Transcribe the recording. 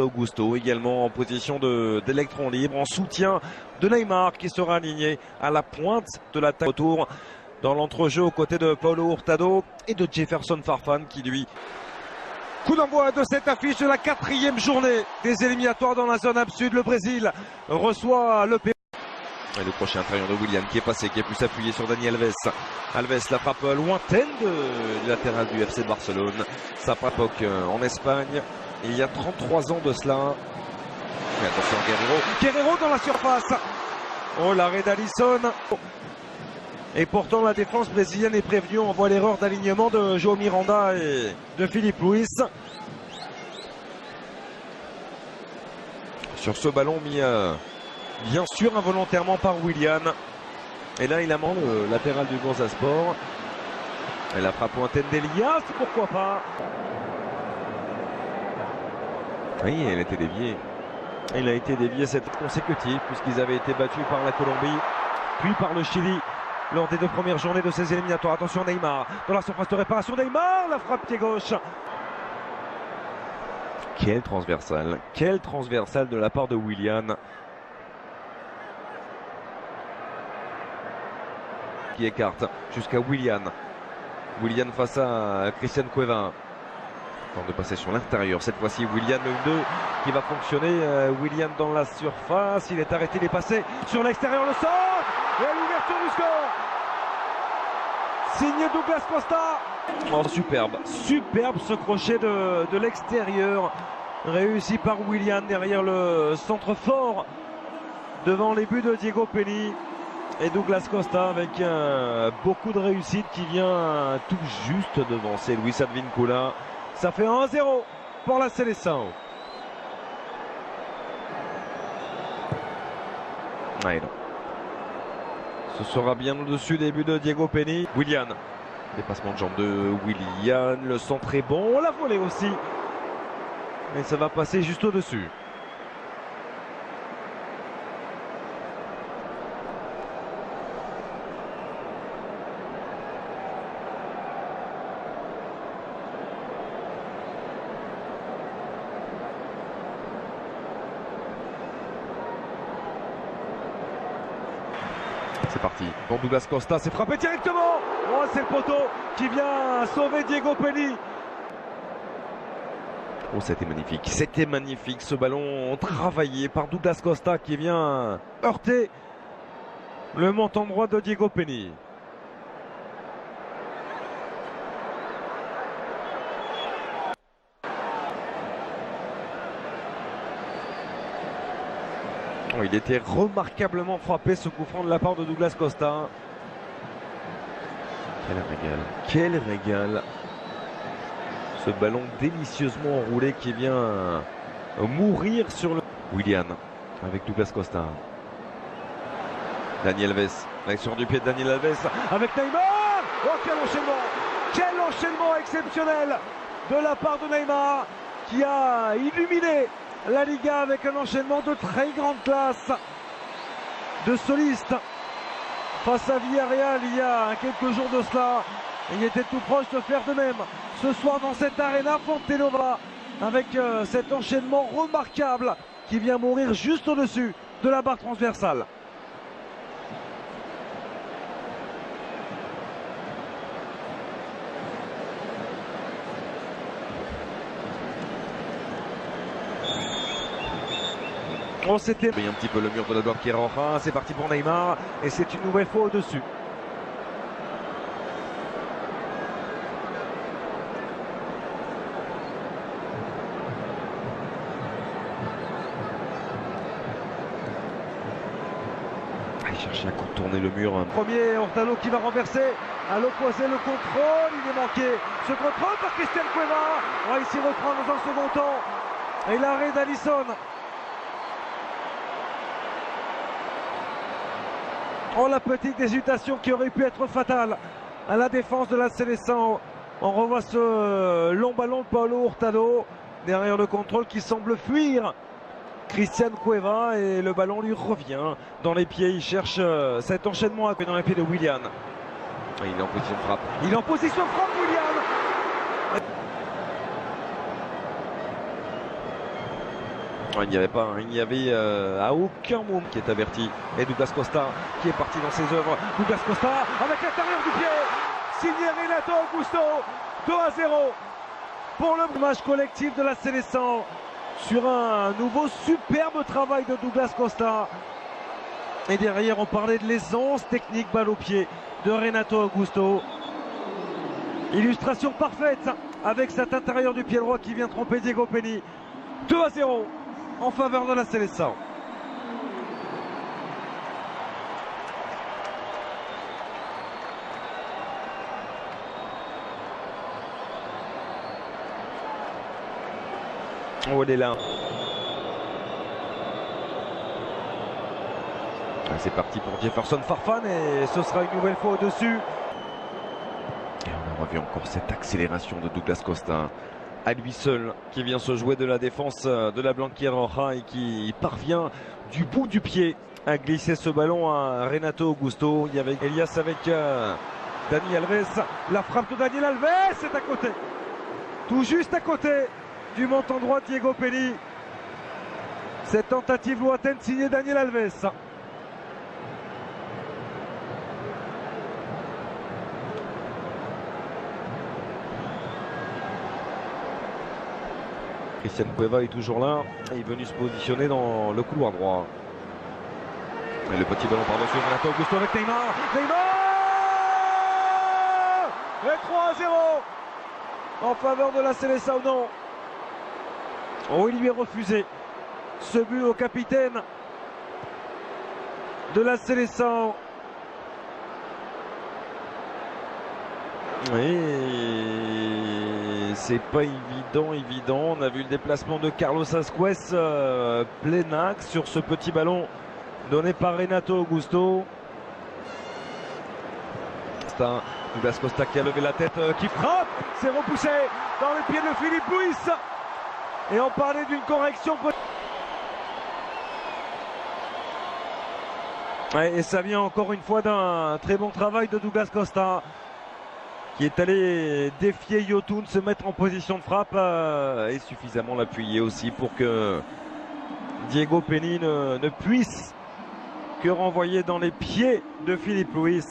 Augusto également en position d'électron libre en soutien de Neymar qui sera aligné à la pointe de l'attaque autour dans l'entrejeu aux côtés de Paulo Hurtado et de Jefferson Farfan qui lui... Coup d'envoi de cette affiche de la 4e journée des éliminatoires dans la zone sud. Le Brésil reçoit le Pérou. Et le crochet intérieur de Willian qui est passé, qui a pu s'appuyer sur Dani Alves. Alves, la frappe lointaine du latéral du FC Barcelone. Ça frappe en Espagne. Il y a 33 ans de cela. Et attention Guerreiro. Guerreiro dans la surface. Oh, l'arrêt d'Alisson. Et pourtant la défense brésilienne est prévenue. On voit l'erreur d'alignement de João Miranda et de Philippe Luis. Sur ce ballon mis bien sûr involontairement par Willian. Et là il amende le latéral du Bursaspor. Et la frappe lointaine d'Elias, pourquoi pas. Oui, elle a été déviée. Il a été dévié cette consécutive puisqu'ils avaient été battus par la Colombie, puis par le Chili lors des 2 premières journées de ces éliminatoires. Attention Neymar, dans la surface de réparation, Neymar, la frappe pied gauche. Quel transversal de la part de Willian. Qui écarte jusqu'à Willian. Willian face à Christian Cueva. De passer sur l'intérieur, cette fois-ci Willian le 2 qui va fonctionner. Willian dans la surface, il est arrêté, il est passé sur l'extérieur, le sort et l'ouverture du score signé Douglas Costa. Oh, superbe ce crochet de l'extérieur réussi par Willian derrière le centre fort devant les buts de Diego Penny et Douglas Costa avec beaucoup de réussite qui vient tout juste devancer Luis Advíncula. Ça fait 1-0 pour la Seleção. Ouais, non. Ce sera bien au-dessus des buts de Diego Penny. Willian. Dépassement de jambe de Willian. Le centre est bon. La volée aussi. Et ça va passer juste au-dessus. C'est parti pour Douglas Costa, c'est frappé directement. Oh, c'est le poteau qui vient sauver Diego Penny. Oh, c'était magnifique ce ballon travaillé par Douglas Costa qui vient heurter le montant droit de Diego Penny. Il était remarquablement frappé ce coup franc de la part de Douglas Costa. Quel régal. Ce ballon délicieusement enroulé qui vient mourir sur le... Willian avec Douglas Costa. Dani Alves, l'action du pied de Dani Alves avec Neymar. Oh, quel enchaînement exceptionnel de la part de Neymar qui a illuminé la Liga avec un enchaînement de très grande classe de soliste face à Villarreal il y a quelques jours de cela. Il était tout proche de faire de même ce soir dans cette arena Fontenova avec cet enchaînement remarquable qui vient mourir juste au-dessus de la barre transversale. On s'était pris un petit peu le mur de la droite qui rentre. C'est parti pour Neymar et c'est une nouvelle fois au-dessus. Il cherchait à contourner le mur. Premier Hurtado qui va renverser à l'opposé le contrôle. Il est manqué. Ce contrôle par Christian Cueva. On va ici reprendre dans un second temps. Et l'arrêt d'Alisson. Oh, la petite hésitation qui aurait pu être fatale à la défense de la Seleção. On revoit ce long ballon de Paulo Hurtado derrière le contrôle qui semble fuir Christian Cueva et le ballon lui revient dans les pieds. Il cherche cet enchaînement dans les pieds de Willian. Il est en position de frappe. Il est en position de frappe, Willian. Il n'y avait pas, il n'y avait à aucun moment qui est averti. Et Douglas Costa qui est parti dans ses œuvres. Douglas Costa avec l'intérieur du pied. Signé Renato Augusto. 2-0 pour le match collectif de la Célestin. Sur un nouveau superbe travail de Douglas Costa. Et derrière, on parlait de l'aisance technique balle au pied de Renato Augusto. Illustration parfaite avec cet intérieur du pied droit qui vient tromper Diego Penny. 2-0 en faveur de la Célestin. Oh, elle est là. C'est parti pour Jefferson Farfan et ce sera une nouvelle fois au-dessus. Et on a revu encore cette accélération de Douglas Costa. À lui seul, qui vient se jouer de la défense de la Blanquilla Roja et qui parvient du bout du pied à glisser ce ballon à Renato Augusto. Il y avait Elias avec Dani Alves. La frappe de Daniel Alves est à côté. Tout juste à côté du montant droit Diego Penny. Cette tentative lointaine signée Daniel Alves. Christian Cueva est toujours là et est venu se positionner dans le couloir droit. Et le petit ballon par-dessus Renato Augusto avec Neymar. Neymar et 3-0 en faveur de la Célestin. Non. Oh, il lui est refusé ce but au capitaine de la Célestin. Et c'est pas évident. On a vu le déplacement de Carlos Asquez plein axe sur ce petit ballon donné par Renato Augusto. C'est un Douglas Costa qui a levé la tête, qui frappe, c'est repoussé dans les pieds de Philippe Luis. Et on parlait d'une correction. Et ça vient encore une fois d'un très bon travail de Douglas Costa, qui est allé défier Yotun, se mettre en position de frappe et suffisamment l'appuyer aussi pour que Diego Penny ne puisse que renvoyer dans les pieds de Philippe Luis.